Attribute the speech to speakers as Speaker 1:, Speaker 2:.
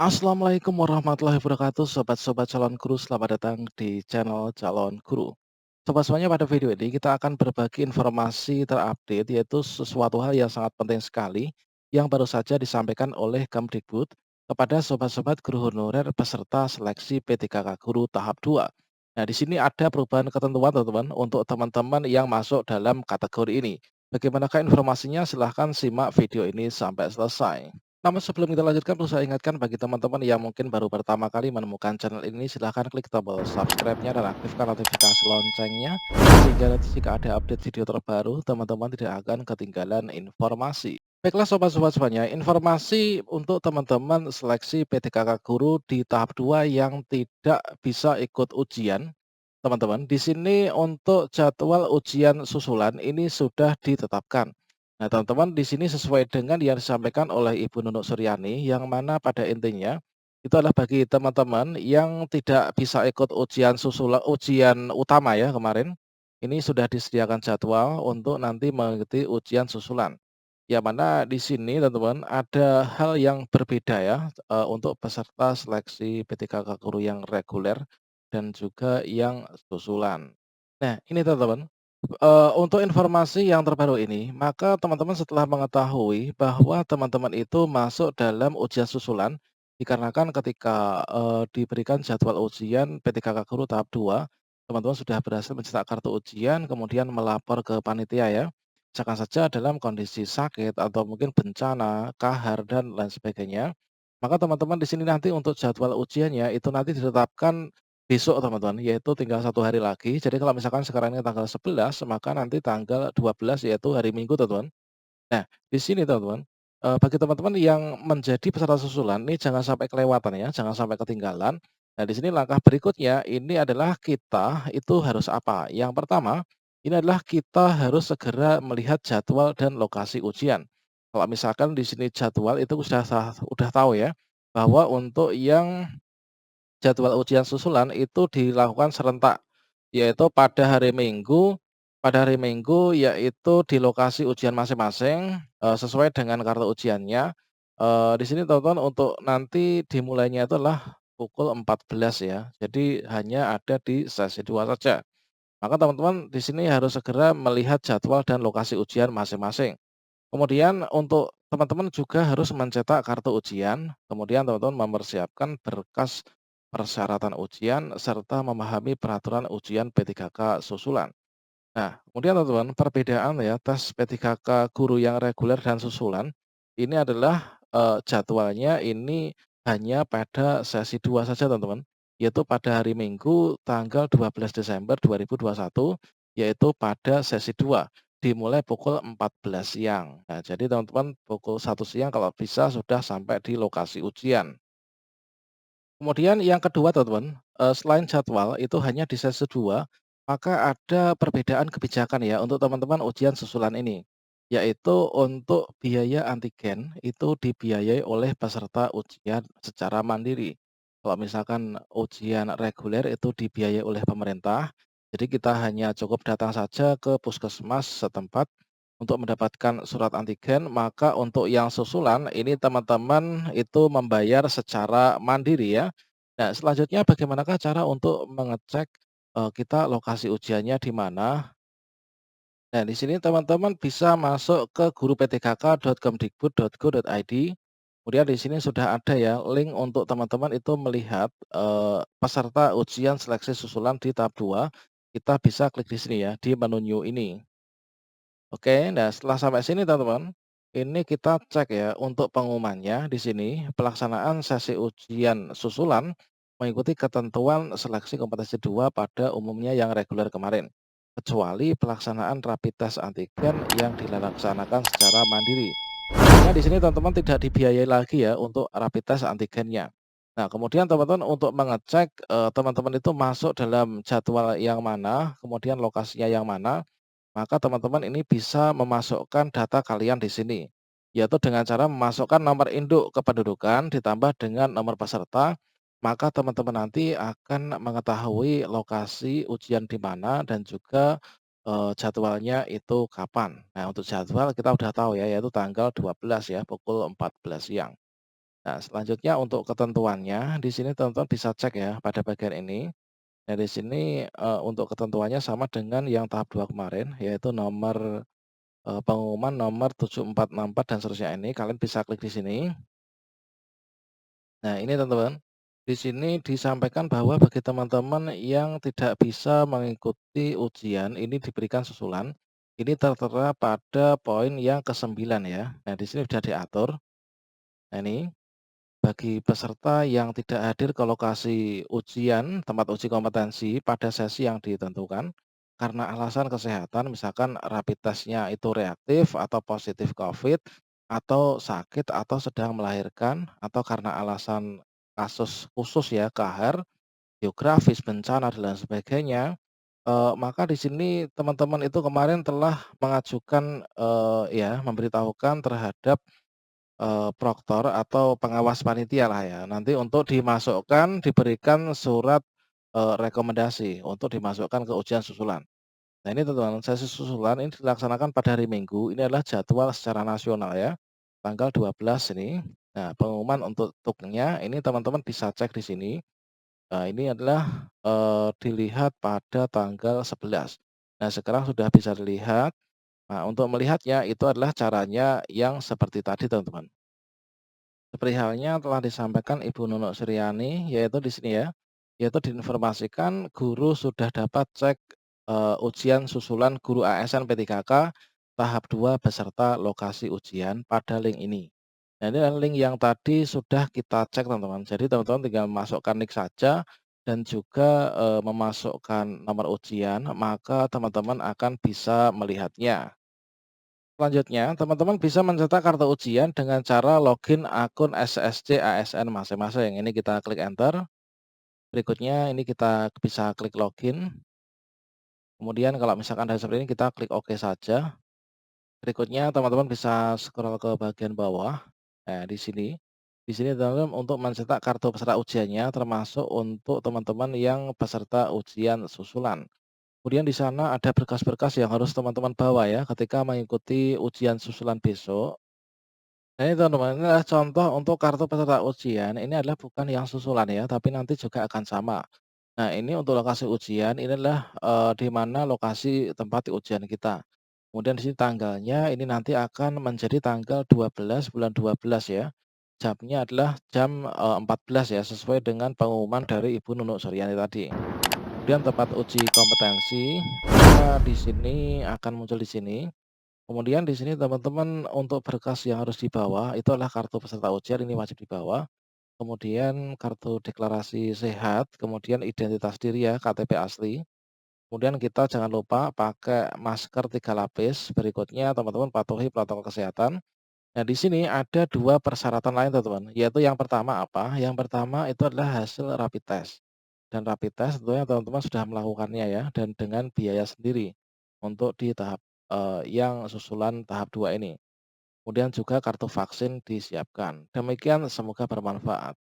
Speaker 1: Assalamualaikum warahmatullahi wabarakatuh, sobat-sobat calon guru, selamat datang di channel Calon Guru. Sobat semuanya, pada video ini kita akan berbagi informasi terupdate, yaitu sesuatu hal yang sangat penting sekali yang baru saja disampaikan oleh Kemdikbud kepada sobat-sobat guru honorer peserta seleksi P3K Guru tahap 2. Nah, di sini ada perubahan ketentuan teman-teman untuk teman-teman yang masuk dalam kategori ini. Bagaimanakah informasinya? Silahkan simak video ini sampai selesai. Namun sebelum kita lanjutkan, perlu saya ingatkan bagi teman-teman yang mungkin baru pertama kali menemukan channel ini, silahkan klik tombol subscribe-nya dan aktifkan notifikasi loncengnya, sehingga nanti jika ada update video terbaru, teman-teman tidak akan ketinggalan informasi. Baiklah sobat-sobat semuanya, informasi untuk teman-teman seleksi PTKK Guru di tahap 2 yang tidak bisa ikut ujian. Teman-teman, di sini untuk jadwal ujian susulan ini sudah ditetapkan. Nah, teman-teman, di sini sesuai dengan yang disampaikan oleh Ibu Nunuk Suryani, yang mana pada intinya itu adalah bagi teman-teman yang tidak bisa ikut ujian utama ya kemarin, ini sudah disediakan jadwal untuk nanti mengikuti ujian susulan. Yang mana di sini teman-teman ada hal yang berbeda ya, untuk peserta seleksi PTKK Guru yang reguler dan juga yang susulan. Nah, ini teman-teman, untuk informasi yang terbaru ini, maka teman-teman setelah mengetahui bahwa teman-teman itu masuk dalam ujian susulan, dikarenakan ketika, diberikan jadwal ujian P3K Guru tahap 2, teman-teman sudah berhasil mencetak kartu ujian, kemudian melapor ke panitia ya. Misalkan saja dalam kondisi sakit atau mungkin bencana, kahar, dan lain sebagainya, maka teman-teman di sini nanti untuk jadwal ujiannya itu nanti ditetapkan besok teman-teman, yaitu tinggal 1 hari lagi. Jadi kalau misalkan sekarang ini tanggal 11, maka nanti tanggal 12 yaitu hari Minggu teman-teman. Nah, di sini teman-teman, bagi teman-teman yang menjadi peserta susulan ini jangan sampai kelewatan ya, jangan sampai ketinggalan. Nah, di sini langkah berikutnya ini adalah kita itu harus apa? Yang pertama, ini adalah kita harus segera melihat jadwal dan lokasi ujian. Kalau misalkan di sini jadwal itu udah tahu ya, bahwa untuk yang jadwal ujian susulan itu dilakukan serentak, yaitu pada hari Minggu yaitu di lokasi ujian masing-masing, sesuai dengan kartu ujiannya. Di sini teman-teman untuk nanti dimulainya itu adalah pukul 14 ya, jadi hanya ada di sesi 2 saja. Maka teman-teman di sini harus segera melihat jadwal dan lokasi ujian masing-masing. Kemudian untuk teman-teman juga harus mencetak kartu ujian, kemudian teman-teman mempersiapkan berkas persyaratan ujian, serta memahami peraturan ujian P3K susulan. Nah, kemudian teman-teman, perbedaan ya tes P3K guru yang reguler dan susulan, ini adalah, jadwalnya ini hanya pada sesi 2 saja teman-teman, yaitu pada hari Minggu tanggal 12 Desember 2021, yaitu pada sesi 2 dimulai pukul 14 siang. Nah, jadi teman-teman pukul 1 siang kalau bisa sudah sampai di lokasi ujian. Kemudian yang kedua teman-teman, selain jadwal itu hanya di sesi 2, maka ada perbedaan kebijakan ya untuk teman-teman ujian susulan ini. Yaitu untuk biaya antigen itu dibiayai oleh peserta ujian secara mandiri. Kalau misalkan ujian reguler itu dibiayai oleh pemerintah, jadi kita hanya cukup datang saja ke puskesmas setempat untuk mendapatkan surat antigen, maka untuk yang susulan ini teman-teman itu membayar secara mandiri ya. Nah, selanjutnya bagaimanakah cara untuk mengecek, kita lokasi ujiannya di mana? Nah, di sini teman-teman bisa masuk ke guru.ptkk.kemdikbud.go.id. Kemudian di sini sudah ada ya link untuk teman-teman itu melihat, peserta ujian seleksi susulan di tahap 2. Kita bisa klik di sini ya, di menu new ini. Oke, nah setelah sampai sini teman-teman, ini kita cek ya untuk pengumumannya di sini, pelaksanaan sesi ujian susulan mengikuti ketentuan seleksi kompetensi 2 pada umumnya yang reguler kemarin, kecuali pelaksanaan rapid test antigen yang dilaksanakan secara mandiri. Artinya di sini teman-teman tidak dibiayai lagi ya untuk rapid test antigennya. Nah, kemudian teman-teman untuk mengecek, teman-teman itu masuk dalam jadwal yang mana, kemudian lokasinya yang mana, maka teman-teman ini bisa memasukkan data kalian di sini, yaitu dengan cara memasukkan nomor induk kependudukan ditambah dengan nomor peserta, maka teman-teman nanti akan mengetahui lokasi ujian di mana dan juga, jadwalnya itu kapan. Nah, untuk jadwal kita udah tahu ya, yaitu tanggal 12 ya, pukul 14 siang. Nah, selanjutnya untuk ketentuannya, di sini teman-teman bisa cek ya pada bagian ini. Nah, di sini, untuk ketentuannya sama dengan yang tahap 2 kemarin, yaitu nomor, pengumuman nomor 7464 dan seterusnya ini, kalian bisa klik di sini. Nah, ini teman-teman, di sini disampaikan bahwa bagi teman-teman yang tidak bisa mengikuti ujian, ini diberikan susulan, ini tertera pada poin yang ke-9 ya. Nah, di sini sudah diatur. Nah, ini bagi peserta yang tidak hadir ke lokasi ujian, tempat uji kompetensi pada sesi yang ditentukan, karena alasan kesehatan, misalkan rapid test-nya itu reaktif atau positif COVID, atau sakit atau sedang melahirkan, atau karena alasan kasus khusus ya, kahar, geografis, bencana, dan lain sebagainya, maka di sini teman-teman itu kemarin telah mengajukan, ya, memberitahukan terhadap proktor atau pengawas panitia lah ya, nanti untuk dimasukkan, diberikan surat, rekomendasi untuk dimasukkan ke ujian susulan. Nah ini teman-teman, sesi susulan ini dilaksanakan pada hari Minggu, ini adalah jadwal secara nasional ya, tanggal 12 ini. Nah pengumuman untuk tuknya ini teman-teman bisa cek di sini, ini adalah, dilihat pada tanggal 11. Nah sekarang sudah bisa dilihat, nah untuk melihatnya itu adalah caranya yang seperti tadi teman-teman. Seperti halnya telah disampaikan Ibu Nunuk Suryani, yaitu di sini ya, yaitu diinformasikan guru sudah dapat cek, ujian susulan guru ASN P3K tahap 2 beserta lokasi ujian pada link ini. Nah, ini adalah link yang tadi sudah kita cek teman-teman. Jadi teman-teman tinggal masukkan nik saja dan juga, memasukkan nomor ujian, maka teman-teman akan bisa melihatnya. Selanjutnya, teman-teman bisa mencetak kartu ujian dengan cara login akun SSC ASN masing-masing. Ini kita klik enter. Berikutnya ini kita bisa klik login. Kemudian kalau misalkan ada seperti ini kita klik OK saja. Berikutnya teman-teman bisa scroll ke bagian bawah. Nah, di sini. Di sini teman-teman untuk mencetak kartu peserta ujiannya termasuk untuk teman-teman yang peserta ujian susulan. Kemudian di sana ada berkas-berkas yang harus teman-teman bawa ya ketika mengikuti ujian susulan besok. Nah ini teman-teman, ini adalah contoh untuk kartu peserta ujian, ini adalah bukan yang susulan ya, tapi nanti juga akan sama. Nah ini untuk lokasi ujian, ini adalah, di mana lokasi tempat ujian kita. Kemudian di sini tanggalnya, ini nanti akan menjadi tanggal 12 bulan 12 ya. Jamnya adalah jam, 14 ya, sesuai dengan pengumuman dari Ibu Nunuk Suryani tadi. Kemudian tempat uji kompetensi, maka di sini akan muncul di sini. Kemudian di sini teman-teman untuk berkas yang harus dibawa itu adalah kartu peserta ujian ini wajib dibawa, kemudian kartu deklarasi sehat, kemudian identitas diri ya, KTP asli. Kemudian kita jangan lupa pakai masker 3 lapis, berikutnya teman-teman patuhi protokol kesehatan. Nah di sini ada 2 persyaratan lain teman-teman, yaitu yang pertama apa? Yang pertama itu adalah hasil rapid test. Dan rapid test tentunya teman-teman sudah melakukannya ya, dan dengan biaya sendiri untuk di tahap, yang susulan tahap 2 ini. Kemudian juga kartu vaksin disiapkan. Demikian semoga bermanfaat.